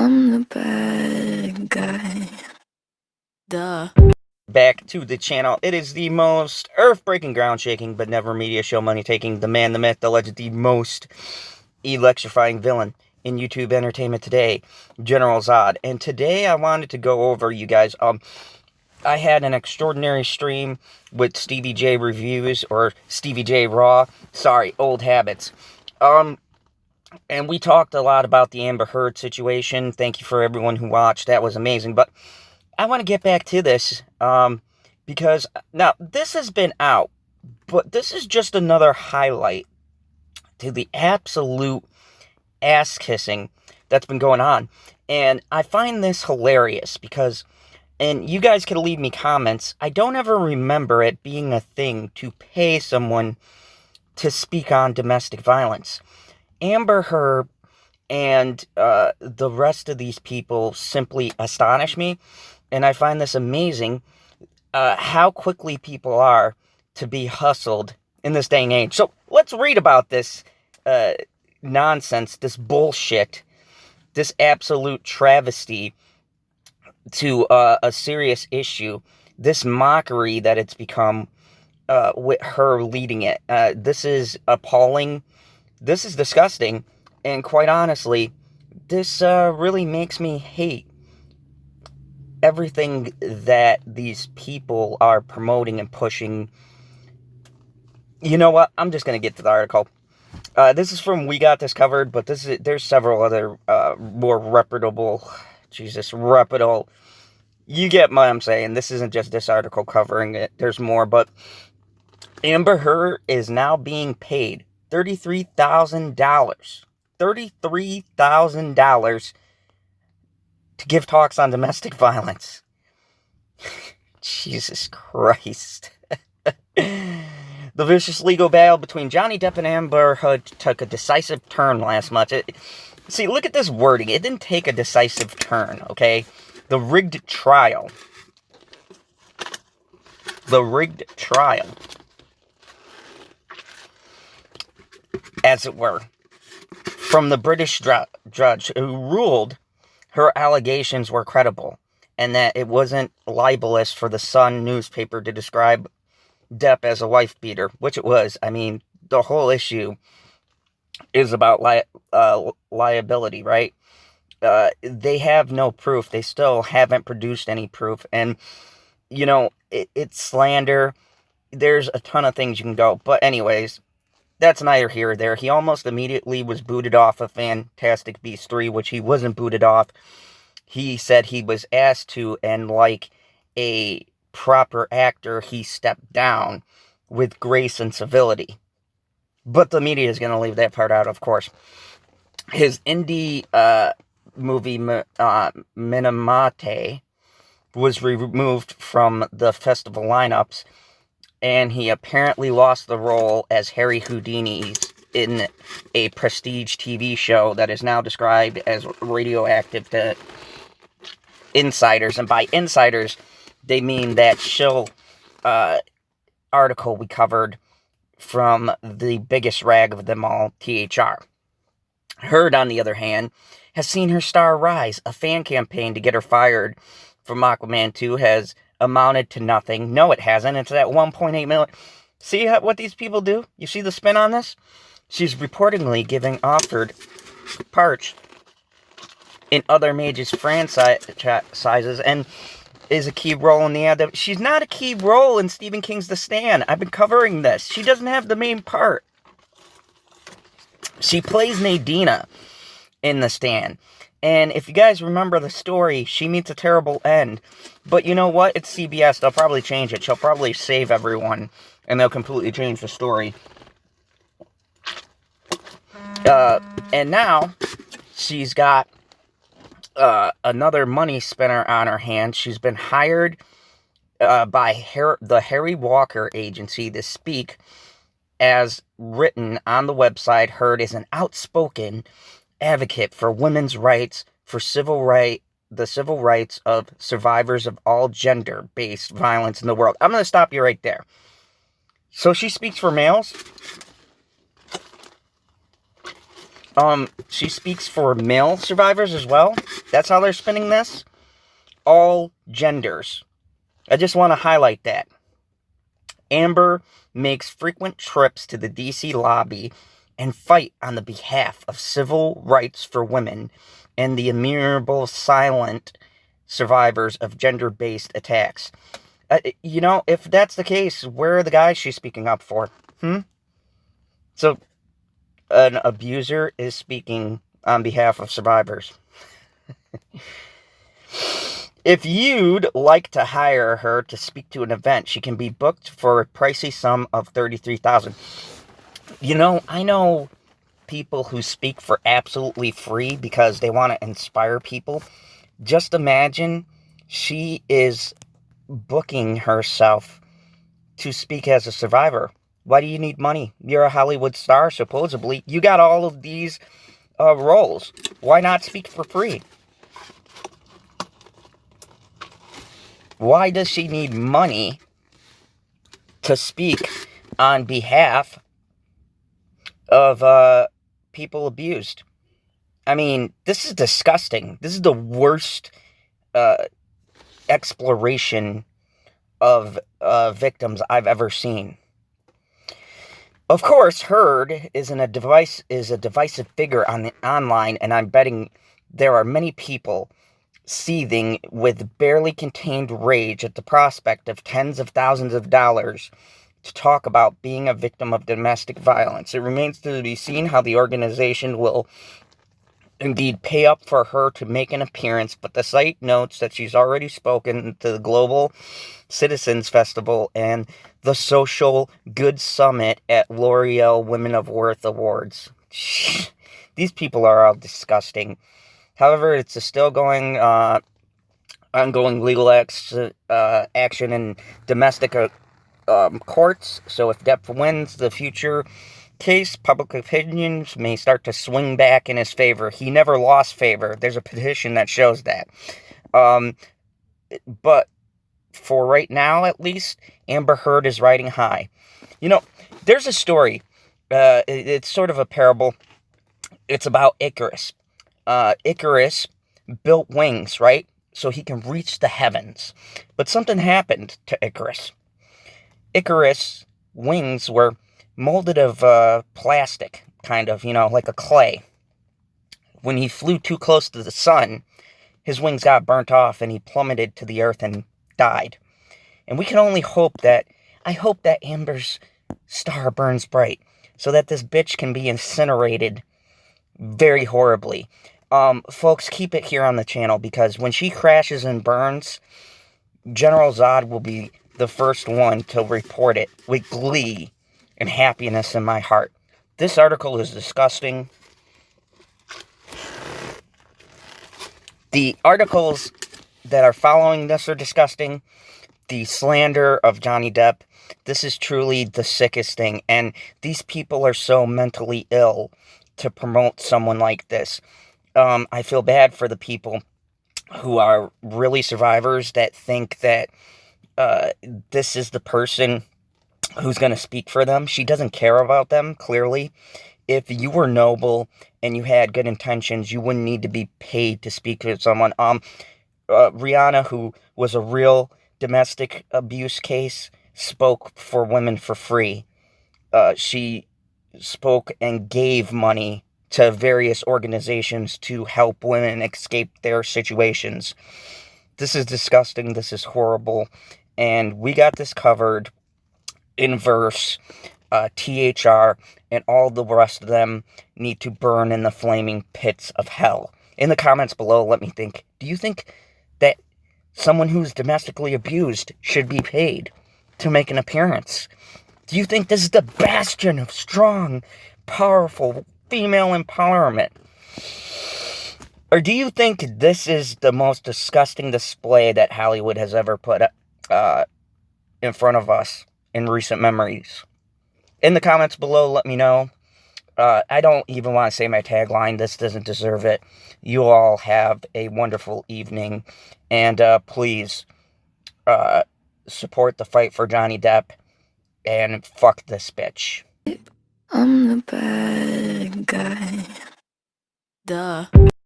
I'm the bad guy. Duh. Back to the channel. It is the most earth-breaking, ground-shaking, but never media show money-taking, the man, the myth, the legend, the most electrifying villain in YouTube entertainment today, General Zod. And today I wanted to go over, you guys, I had an extraordinary stream with Stevie J Reviews, or Stevie J Raw, sorry, old habits. And we talked a lot about the Amber Heard situation. Thank you for everyone who watched, that was amazing, but I want to get back to this, because, now, this has been out, but this is just another highlight to the absolute ass-kissing that's been going on, and I find this hilarious, because, and you guys can leave me comments, I don't ever remember it being a thing to pay someone to speak on domestic violence. Amber Heard and the rest of these people simply astonish me. And I find this amazing, how quickly people are to be hustled in this day and age. So let's read about this nonsense, this bullshit, this absolute travesty to a serious issue, this mockery that it's become with her leading it. This is appalling. This is disgusting. And quite honestly, this really makes me hate everything that these people are promoting and pushing. You know what? I'm just going to get to the article. This is from We Got This Covered, but there's several other more reputable, reputable. You get what I'm saying. This isn't just this article covering it. There's more, but Amber Heard is now being paid $33,000. $33,000 to give talks on domestic violence. Jesus Christ. The vicious legal battle between Johnny Depp and Amber Heard took a decisive turn last month. See, look at this wording. It didn't take a decisive turn, okay? The rigged trial. The rigged trial. As it were. From the British judge who ruled her allegations were credible, and that it wasn't libelous for the Sun newspaper to describe Depp as a wife-beater, which it was. I mean, the whole issue is about liability, right? They have no proof. They still haven't produced any proof, and, you know, it's slander. There's a ton of things you can go, but anyways, that's neither here nor there. He almost immediately was booted off of Fantastic Beasts 3, which he wasn't booted off. He said he was asked to, and like a proper actor, he stepped down with grace and civility. But the media is going to leave that part out, of course. His indie movie, Minamate, was removed from the festival lineups, and he apparently lost the role as Harry Houdini in a prestige TV show that is now described as radioactive to insiders. And by insiders, they mean that shill article we covered from the biggest rag of them all, THR. Heard, on the other hand, has seen her star rise. A fan campaign to get her fired from Aquaman 2 has amounted to nothing. No, it hasn't. It's at 1.8 million. See what these people do? You see the spin on this? She's reportedly giving offered parts in other major franchises and is a key role in the ad. She's not a key role in Stephen King's The Stand. I've been covering this. She doesn't have the main part. She plays Nadina in The Stand. And if you guys remember the story, she meets a terrible end. But you know what? It's CBS. They'll probably change it. She'll probably save everyone. And they'll completely change the story. And now, she's got another money spinner on her hands. She's been hired by the Harry Walker Agency to speak. As written on the website, Heard is an outspoken advocate for women's rights, for the civil rights of survivors of all gender-based violence in the world. I'm going to stop you right there. So she speaks for males? She speaks for male survivors as well. That's how they're spinning this. All genders. I just want to highlight that. Amber makes frequent trips to the DC lobby and fight on the behalf of civil rights for women and the immeasurable silent survivors of gender-based attacks. If that's the case, where are the guys she's speaking up for? So, an abuser is speaking on behalf of survivors. If you'd like to hire her to speak to an event, she can be booked for a pricey sum of $33,000. I know people who speak for absolutely free because they want to inspire people. Just imagine she is booking herself to speak as a survivor. Why do you need money? You're a Hollywood star, supposedly. You got all of these roles. Why not speak for free? Why does she need money to speak on behalf of people abused? I mean, this is disgusting. This is the worst exploration of victims I've ever seen. Of course, Heard is a divisive figure on the online, and I'm betting there are many people seething with barely contained rage at the prospect of tens of thousands of dollars to talk about being a victim of domestic violence. It remains to be seen how the organization will indeed pay up for her to make an appearance, but the site notes that she's already spoken to the Global Citizens Festival and the Social Good Summit at L'Oreal Women of Worth Awards. These people are all disgusting. However, it's still ongoing legal action in domestic courts. So if Depp wins the future case, public opinions may start to swing back in his favor. He never lost favor. There's a petition that shows that. But for right now, at least, Amber Heard is riding high. There's a story. It's sort of a parable. It's about Icarus. Icarus built wings, right? So he can reach the heavens. But something happened to Icarus. Icarus' wings were molded of plastic, kind of, like a clay. When he flew too close to the sun, his wings got burnt off and he plummeted to the earth and died. And we can only hope that Amber's star burns bright so that this bitch can be incinerated very horribly. Folks, keep it here on the channel, because when she crashes and burns, General Zod will be the first one to report it with glee and happiness in my heart. This article is disgusting. The articles that are following this are disgusting. The slander of Johnny Depp, this is truly the sickest thing. And these people are so mentally ill to promote someone like this. I feel bad for the people who are really survivors that think that this is the person who's going to speak for them. She doesn't care about them, clearly. If you were noble and you had good intentions, you wouldn't need to be paid to speak to someone. Rihanna, who was a real domestic abuse case, spoke for women for free. She spoke and gave money to various organizations to help women escape their situations. This is disgusting. This is horrible. And we got this covered in verse. THR and all the rest of them need to burn in the flaming pits of hell. In the comments below, let me think. Do you think that someone who's domestically abused should be paid to make an appearance? Do you think this is the bastion of strong, powerful female empowerment? Or do you think this is the most disgusting display that Hollywood has ever put in front of us in recent memories? In the comments below, let me know. I don't even want to say my tagline. This doesn't deserve it. You all have a wonderful evening. And please support the fight for Johnny Depp. And fuck this bitch. I'm the bad guy. Duh.